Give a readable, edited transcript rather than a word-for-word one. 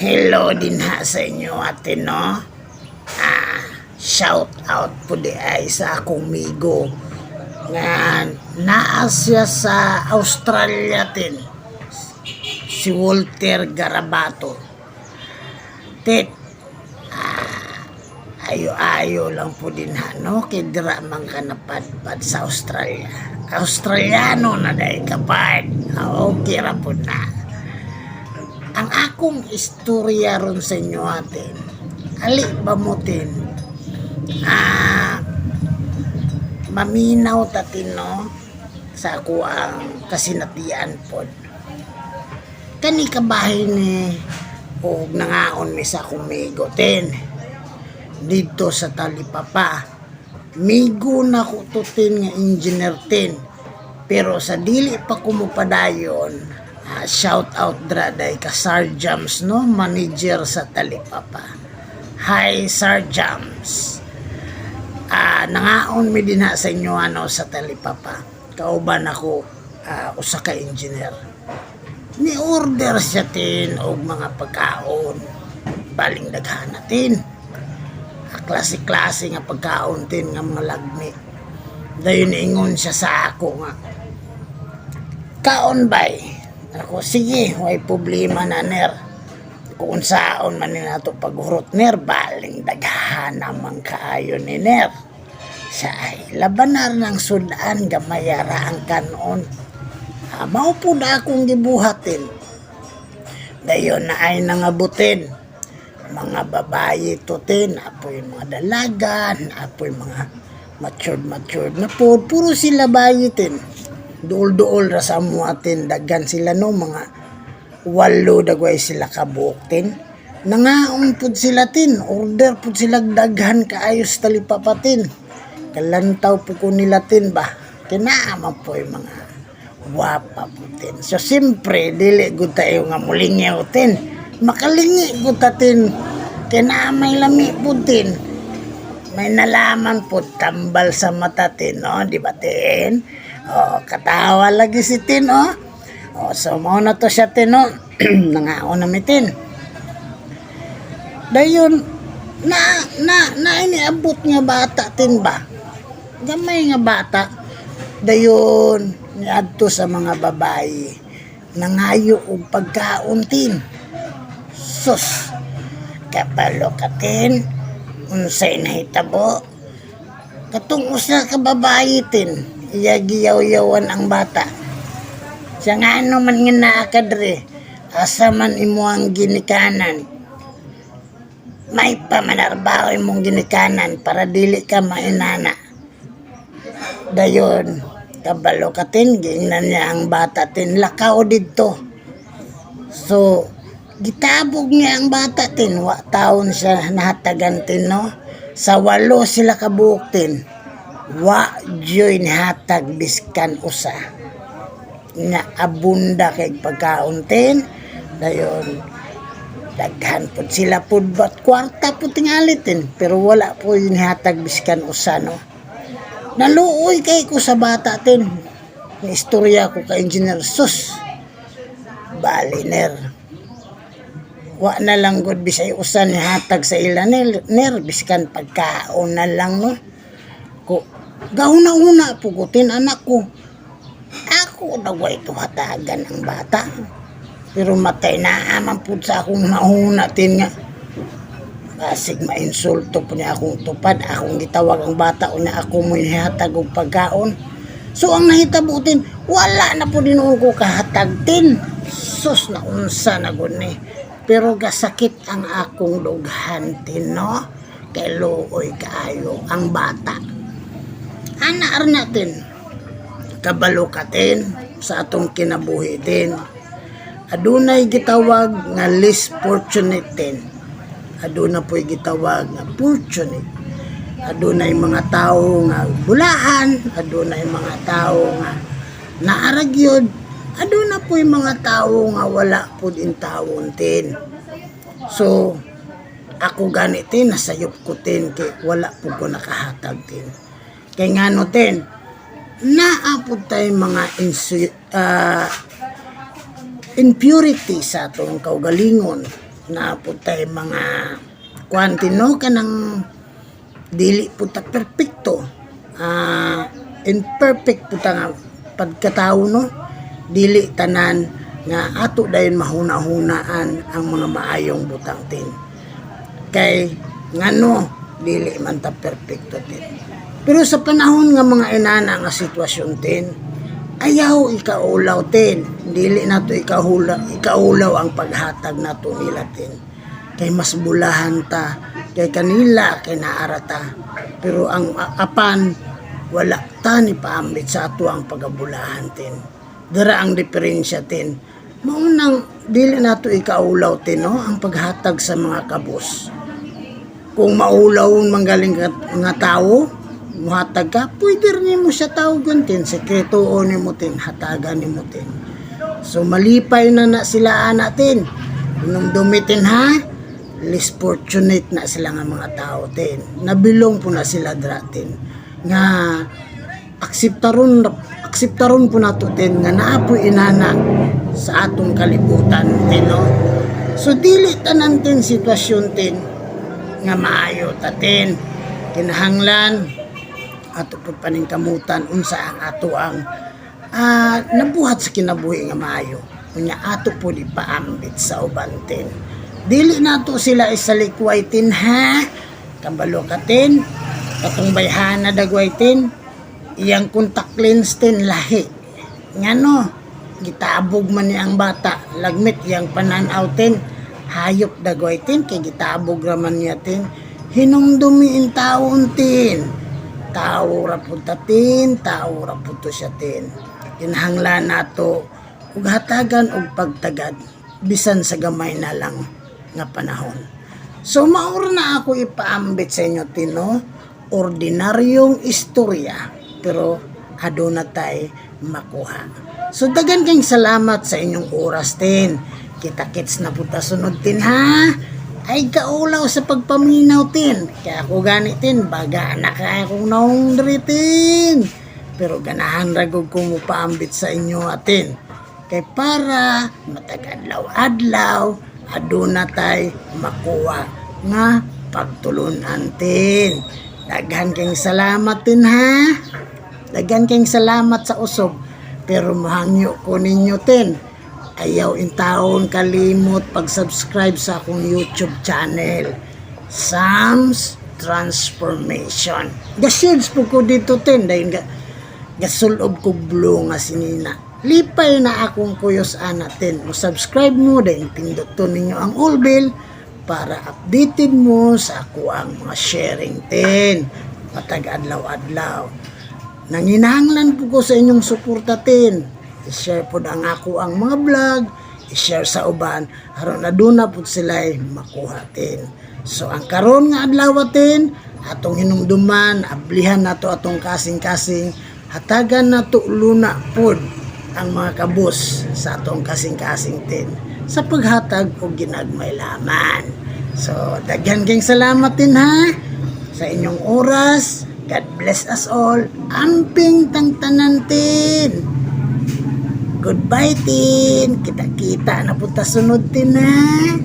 Hello din ha sa inyo ate no. Shout out po di ay sa akong migo nga naa siya sa Australia tin. Si Walter Garabato. Tit ayo-ayo lang po din ha no kay dira man ka napadpad sa Australia. Australiano na day kapad. Okay ra po na. Ang akong istorya ron sa inyo atin, ali ba mo tin, maminaw tatin no, sa ako ang kasinatian po. Kani kabahay ni, o nangaon mi sa akong migo tin, dito sa Talipapa. Migo na ko tutin nga engineer tin, pero sa dili pa kumupadayon, shout out draday ka Sir Jams no, manager sa Talipapa. Hi Sir Jams. Nangaon mi din sa inyo ano sa Talipapa. Kauban ako usa ka engineer. Ni order siya tin og mga pagkaon. Baling daghan natin. Klase-klase nga pagkaon tin nga mga lagmi. Dayon ingon siya sa ako nga. Kaon bay. Ako, sige, may problema na ner. Kung saon man nato paghurot ner, baling daghan naman kaayo ni ner. Sa ay, labanar ng sudan, gamayara ang kanon. Maupo na akong gibuhatin. Dayon na ay nangabutin. Mga babae tutin, apoy mga dalagan, apoy mga matured na po. Puro sila bayitin. Duol-duol ra sa atin daghan sila no, mga 8 dagway sila kabuktin. Nangaon pud sila tin, order pud sila daghan kaayos Talipapatin. Kalantaw po ko nila tin ba, kinaaman po yung mga wapa po tin. So siyempre dili gud tayo nga mulingaw tin, makalingi gud ta tin, kinaamay lami po tin. May nalaman po tambal sa mata tin no, di ba tin? Katawa lagi si tin so mao na to siya tin no. Nangaon na mi tin. Dayon na iniabot nga bata tin ba, gamay nga bata. Dayon niadto sa mga babae nangayo og pagkaon tin. Sus kapalo ka tin, unsay nahitabo katong usa ka babae tin, iya giyaw-yawan ang bata. Siya nga ano man nga naakadre, asa man imo ang ginikanan, may pamanarbaho imong ginikanan para dili ka mainana. Dayon kabalo ka tin, giingnan niya ang bata tin, lakaw didto. So gitabog niya ang bata tin, wa taon siya nahatagan tin no. Sa 8 sila kabuok tin, wa joy hatag biskan usa nga abunda kay pagkaon tin. Dayon daghan pud sila pud bat kwarta pud tingali tin, pero wala po hatag biskan usa no. Naluoy kay ko sa bata tin, ng istorya ko ka engineer. Sus baliner, wa na lang gud bisay usa ni hatag sa ila ner biskan pagkaon na lang no. Ko gauna-una po ko tin anak ko. Ako daw ito hatagan ang bata. Pero matay na aman po sa akong nauna tin nga. Basig ma-insulto po niya akong tupad. Akong gitawag ang bata o na ako mo hatag og pagkaon. So ang nahitabutin, wala na po din ko kahatag tin. Sus na unsa na guni. Pero gasakit ang akong dughan tin no. Kay luoy kaayo ang bata. Anar natin kabalo katin sa atong kinabuhi din. Adunay gitawag nga less fortunate din. Aduna po'y gitawag nga fortunate. Adunay mga tao nga bulahan, adunay mga tao nga naaragyod, aduna po'y mga tao nga wala pud in tawon tin. So ako ganitin nasayop ko tin kay wala pud ko nakahatag tin. Kay ngano tin, naapod tayo mga impurity sa atong kaugalingon. na putay mga kwantino kanang dili puta perfecto, imperfect puta nga pagkatao, no, dili tanan nga ato dayon mahuna-hunaan ang mga maayong butang tin, kay ngano dili man ta perfecto tin. Pero sa panahon nga mga inana nga sitwasyon tin, ayaw ikaulaw tin, dili nato ikaulaw ang paghatag nato nila tin, kay mas bulahan ta kay kanila kay naarata, pero ang apan wala ta ni paambit sa ato ang pagabulahan tin. Dara ang diferensya tin, maunang dili nato ikaulaw tin, no, ang paghatag sa mga kabus. Kung maulawon manggaling nga tao muhatag ka, pwede rin mo siya tawagan tin, sekreto o ni mo tin, hatagan ni mo tin. So malipay na sila natin, nung dumitin ha, less fortunate na sila nga mga tao tin, nabilong po na sila dratin nga akseptaron po nato tin nga naapoy inana sa atong kalibutan tin, no? So dili tanan tin sitwasyon tin nga maayo tatin, kinahanglan ato pud paningkamutan unsa ang ato ang nabuhat sa kinabuhi nga maayo, unya ato pud ipaambit sa uban tin. Dili nato sila isalikway tin ha, kabalo katin katong bayhana dagway tin, iyang contact lens tin lahi ngano gitabog man ni ang bata, lagmit iyang pananaw tin hayop dagway tin, kay gitabog raman niya tin, hinumdumiin taon tin, tao rapunta tin, tao rapunto siya tin. Kinahanglan nato ug hatagan og pagtagad bisan sa gamay na lang nga panahon. So maura na ako ipaambit sa inyo tin, no, ordinaryong istorya pero aduna tay makuha. So dagan kayong salamat sa inyong oras tin. Kita-kits na puta sunod tin ha. Ay kaulaw sa pagpaminaw tin, kaya ako gani tin, baga na kaya akong naong tin, pero ganahan ragog ko mo paambit sa inyo atin, kay para matag-adlaw-adlaw aduna tay makuha nga pagtulunan tin. Daghan kayong salamat tin ha, daghan kayong salamat sa usog, pero mahangyo ko ninyo tin, ayaw in taon kalimot pag-subscribe sa akong YouTube channel, Sam's Transformation. Ga-shares po ko dito tin, dahil gasulob ko blue nga sinina. Lipay na akong kuyos anatin. O subscribe mo, dahil pinduto ninyo ang all bell para updated mo sa ako ang mga sharing tin. Matag adlaw-adlaw. Nanginahanglan po ko sa inyong suporta tin. I-share po ang ako ang mga vlog, i-share sa uban, aron aduna po sila'y makuhatin. So ang karon nga adlaw tin, atong hinumduman, ablihan nato atong kasing-kasing, hatagan nato luna pod ang mga kabus sa atong kasing-kasing tin, sa paghatag og ginagmay laman. So daghan kayong salamat tin ha sa inyong oras. God bless us all. Amping tangtanan tin. Goodbye tin. Kita-kita na punta sunod tin ha.